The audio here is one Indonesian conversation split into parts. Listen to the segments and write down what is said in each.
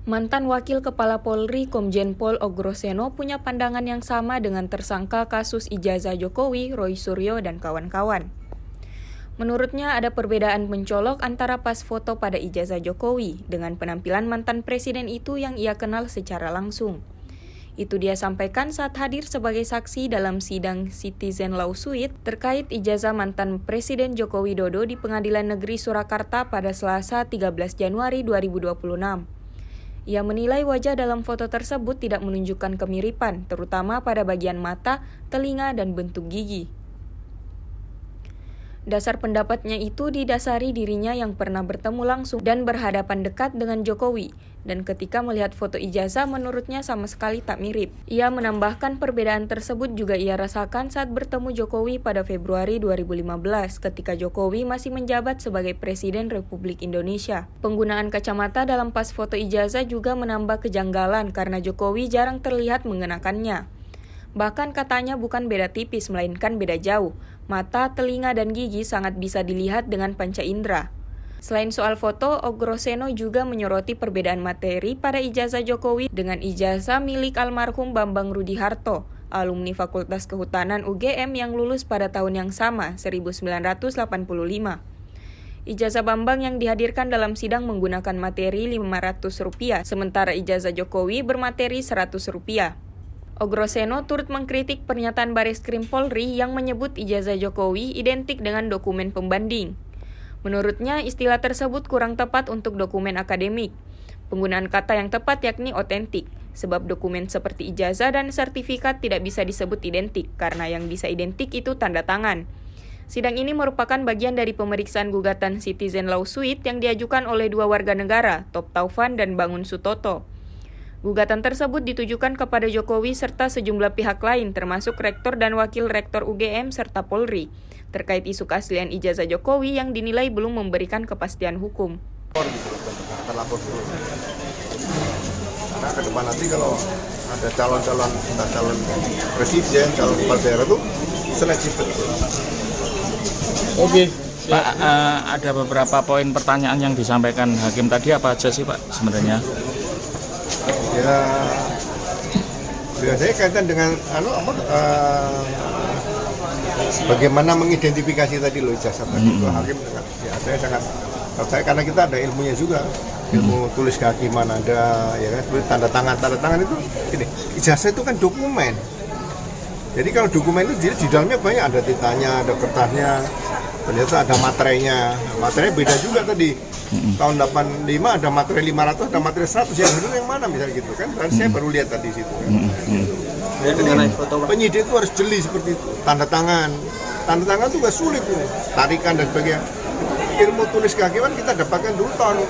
Mantan Wakil Kepala Polri Komjen Pol Ogroseno punya pandangan yang sama dengan tersangka kasus ijazah Jokowi, Roy Suryo, dan kawan-kawan. Menurutnya ada perbedaan mencolok antara pas foto pada ijazah Jokowi dengan penampilan mantan presiden itu yang ia kenal secara langsung. Itu dia sampaikan saat hadir sebagai saksi dalam sidang Citizen Lawsuit terkait ijazah mantan Presiden Joko Widodo di Pengadilan Negeri Surakarta pada Selasa 13 Januari 2026. Ia menilai wajah dalam foto tersebut tidak menunjukkan kemiripan, terutama pada bagian mata, telinga, dan bentuk gigi. Dasar pendapatnya itu didasari dirinya yang pernah bertemu langsung dan berhadapan dekat dengan Jokowi, dan ketika melihat foto ijazah menurutnya sama sekali tak mirip. Ia menambahkan perbedaan tersebut juga ia rasakan saat bertemu Jokowi pada Februari 2015 ketika Jokowi masih menjabat sebagai Presiden Republik Indonesia. Penggunaan kacamata dalam pas foto ijazah juga menambah kejanggalan karena Jokowi jarang terlihat mengenakannya. Bahkan katanya bukan beda tipis melainkan beda jauh. Mata, telinga, dan gigi sangat bisa dilihat dengan panca indera. Selain soal foto, Ogroseno juga menyoroti perbedaan materi pada ijazah Jokowi dengan ijazah milik almarhum Bambang Rudi Harto, alumni Fakultas Kehutanan UGM yang lulus pada tahun yang sama, 1985. Ijazah Bambang yang dihadirkan dalam sidang menggunakan materi Rp500, sementara ijazah Jokowi bermateri Rp100. Ogroseno turut mengkritik pernyataan Bareskrim Polri yang menyebut ijazah Jokowi identik dengan dokumen pembanding. Menurutnya, istilah tersebut kurang tepat untuk dokumen akademik. Penggunaan kata yang tepat yakni otentik, sebab dokumen seperti ijazah dan sertifikat tidak bisa disebut identik, karena yang bisa identik itu tanda tangan. Sidang ini merupakan bagian dari pemeriksaan gugatan Citizen Lawsuit yang diajukan oleh dua warga negara, Top Taufan dan Bangun Sutoto. Gugatan tersebut ditujukan kepada Jokowi serta sejumlah pihak lain termasuk Rektor dan Wakil Rektor UGM serta Polri terkait isu keaslian ijazah Jokowi yang dinilai belum memberikan kepastian hukum. Terlapor dulu. Karena ke depan nanti kalau ada calon presiden, calon kepala daerah itu seleksi betul. Oke. Pak, ada beberapa poin pertanyaan yang disampaikan hakim tadi apa aja sih Pak sebenarnya? Ya, biasanya kaitan dengan bagaimana mengidentifikasi tadi loh ijazah tadi itu hakim dengan ya saya sangat percaya karena kita ada ilmunya juga, ilmu tulis kaki mana ada ya kan, seperti tanda tangan itu ini ijazah itu kan dokumen. Jadi kalau dokumen itu di dalamnya banyak, ada tintanya, ada kertasnya, ternyata ada materainya beda juga tadi. Tahun 85 ada materi 500, ada materi 100, yang benar yang mana misalnya gitu kan. Dan saya baru lihat tadi situ kan. Penyidik itu harus jeli seperti itu. Tanda tangan itu gak sulit tuh. Tarikan dan sebagainya. Ilmu tulis kehakiman kita dapatkan dulu tahun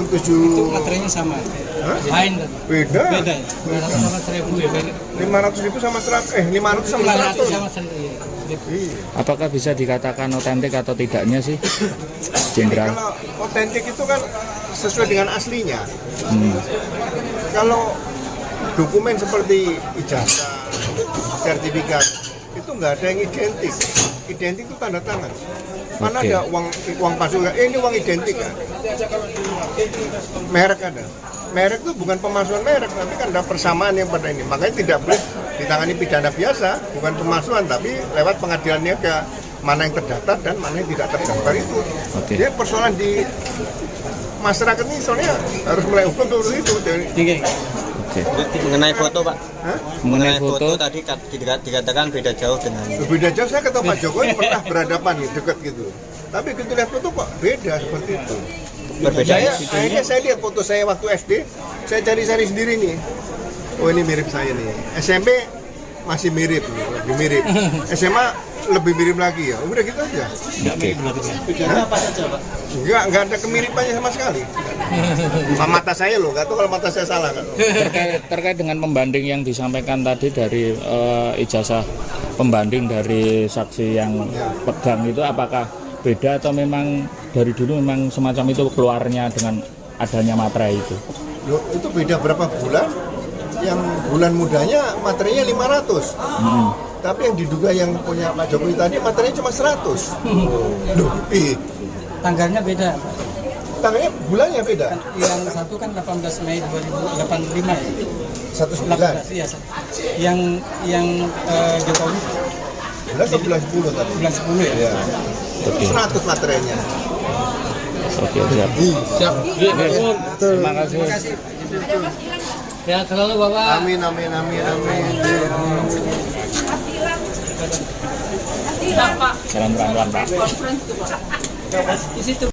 7. Itu materinya sama. Lain kan? Beda. 500.000 ya. 500.000 sama 100. 500 sama 100. Sama 100. Apakah bisa dikatakan otentik atau tidaknya sih, Jenderal? Kalau otentik itu kan sesuai dengan aslinya. Kalau dokumen seperti ijazah, sertifikat, itu nggak ada yang identik. Identik itu tanda tangan. Mana ada uang palsu? Ini uang identik kan? Merek ada. Merek itu bukan pemalsuan merek, tapi kan ada persamaan yang pada ini. Makanya tidak boleh ditangani pidana biasa, bukan pemalsuan, tapi lewat pengadilan niaga. Mana yang terdaftar dan mana yang tidak terdaftar itu. Jadi persoalan di masyarakat ini soalnya harus mulai hukum dulu itu. Mengenai foto Pak, Mengenai foto tadi dikatakan beda jauh dengan. Beda jauh, saya ketemu Pak Jokowi pernah berhadapan dekat gitu. Tapi begitu lihat foto kok beda seperti itu. Berbeda. Akhirnya saya lihat foto saya waktu SD, saya cari-cari sendiri nih. Oh ini mirip saya nih. SMP masih mirip, lebih mirip. SMA lebih mirip lagi ya. Udah gitu aja. Bedanya apa saja Pak? Enggak ada kemiripannya sama sekali. Sama mata saya loh, nggak tahu kalau mata saya salah kan. terkait dengan pembanding yang disampaikan tadi dari ijazah pembanding dari saksi yang pegang itu, apakah beda atau memang dari dulu memang semacam itu keluarnya dengan adanya materai itu? Loh, itu beda berapa bulan? Yang bulan mudanya materinya 500. Tapi yang diduga yang punya Pak Jokowi tadi materinya cuma 100. Loh, Tanggalnya beda. tanggalnya bulannya beda. Yang satu kan 18 Mei 2085 ya. 19. Iya. Yang Jokowi Bulan atau bulan 10 tadi? bulan 10 ya. Iya. Oke. 100 materainya. Oke, siap. Siap. Terima kasih. Ya, selalu Bapak. Amin. Jalan pelan-pelan, Pak. Di situ.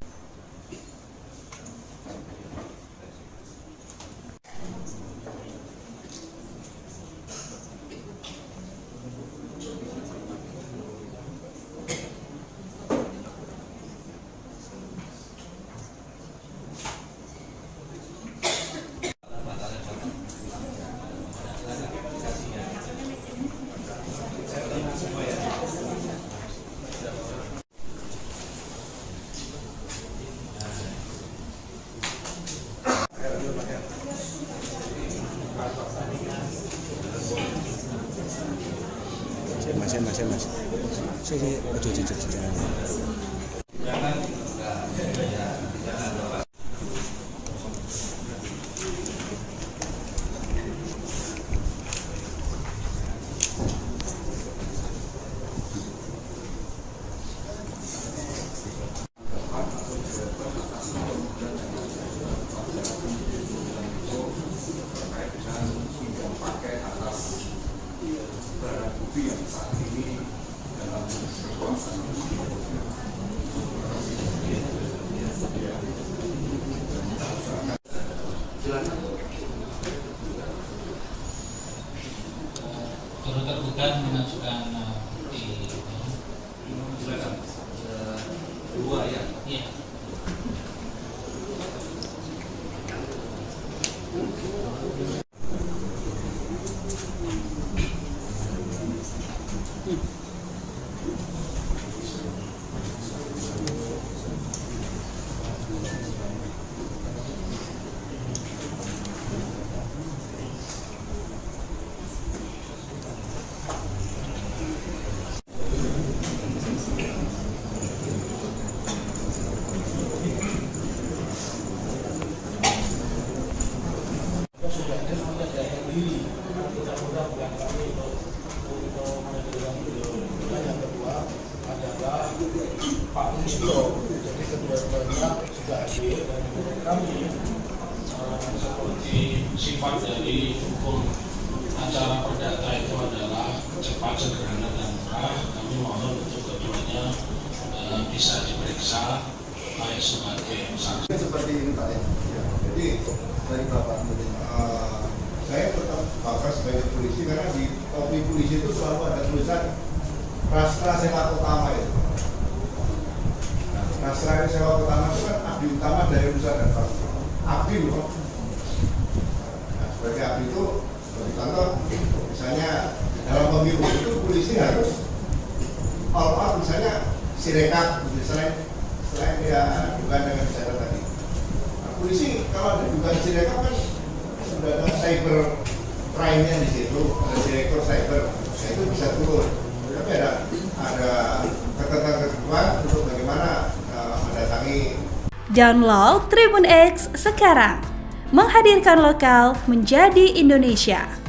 Mas. Sini, turut tergugat mengajukan dua ya. Iya. Pak Muslo, jadi kedua-duanya sudah hadir dan menurut kami seperti sifat dari hukum acara perdata itu adalah cepat, sederhana dan murah. Kami mohon untuk keduanya bisa diperiksa baik sebagai saksi. Seperti ini Pak ya. Jadi dari Bapak saya tetap Bapak sebagai polisi karena di topi polisi itu selalu ada tulisan Rastra Sewa Utama itu. Rastra Sewa Utama itu kan abdi utama dari Nusa dan Bangsa. Abdi loh. Nah, sebagai abdi itu seperti contoh misalnya dalam pemilu itu polisi harus all out misalnya sirekap selain dia bukan dengan cara tadi. Nah, polisi kalau ada bukan sirekap kan sudah ada cyber crime-nya di situ, ada direktur cyber, nah itu bisa turun. Tapi ada ketentuan untuk bagaimana mendatangi. Download Tribun X sekarang, menghadirkan lokal menjadi Indonesia.